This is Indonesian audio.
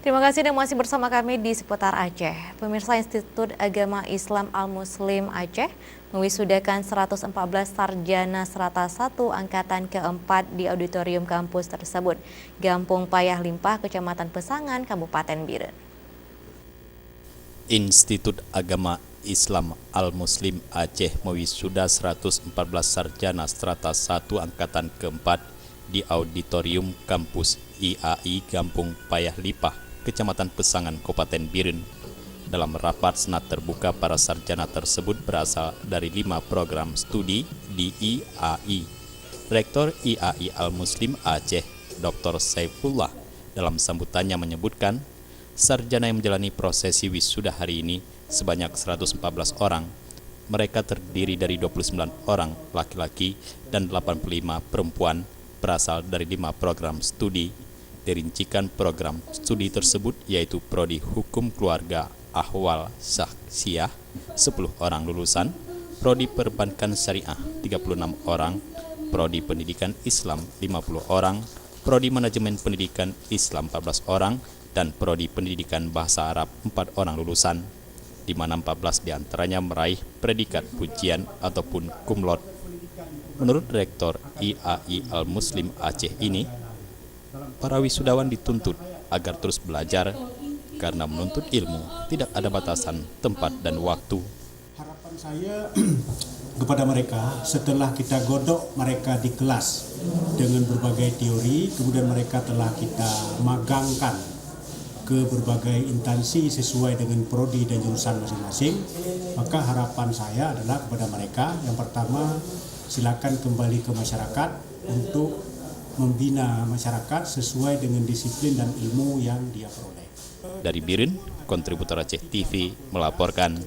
Terima kasih dan masih bersama kami di seputar Aceh. Pemirsa, Institut Agama Islam Al-Muslim Aceh mewisudakan 114 sarjana strata 1 angkatan keempat di auditorium kampus tersebut, Gampung Payah Limpah, Kecamatan Pesangan, Kabupaten Biren. Institut Agama Islam Al-Muslim Aceh mewisuda 114 sarjana strata 1 angkatan keempat di auditorium kampus IAI Gampung Payah Limpah, Kecamatan Pesangan, Kabupaten Biren. Dalam rapat senat terbuka, para sarjana tersebut berasal dari 5 program studi di IAI. Rektor IAI Al-Muslim Aceh, Dr. Saifullah, dalam sambutannya menyebutkan, sarjana yang menjalani prosesi wisuda hari ini sebanyak 114 orang. Mereka terdiri dari 29 orang laki-laki dan 85 perempuan berasal dari 5 program studi. Dirincikan program studi tersebut yaitu Prodi Hukum Keluarga Ahwal Syakhsiyah 10 orang lulusan, Prodi Perbankan Syariah 36 orang, Prodi Pendidikan Islam 50 orang, Prodi Manajemen Pendidikan Islam 14 orang, dan Prodi Pendidikan Bahasa Arab 4 orang lulusan, di mana 14 diantaranya meraih predikat pujian ataupun cum laude. Menurut Rektor IAI Al-Muslim Aceh ini, para wisudawan dituntut agar terus belajar karena menuntut ilmu tidak ada batasan tempat dan waktu. Harapan saya kepada mereka setelah kita godok mereka di kelas dengan berbagai teori, kemudian mereka telah kita magangkan ke berbagai instansi sesuai dengan prodi dan jurusan masing-masing, maka harapan saya adalah kepada mereka, yang pertama, silakan kembali ke masyarakat untuk membina masyarakat sesuai dengan disiplin dan ilmu yang dia peroleh. Dari Biren, kontributor Aceh TV melaporkan.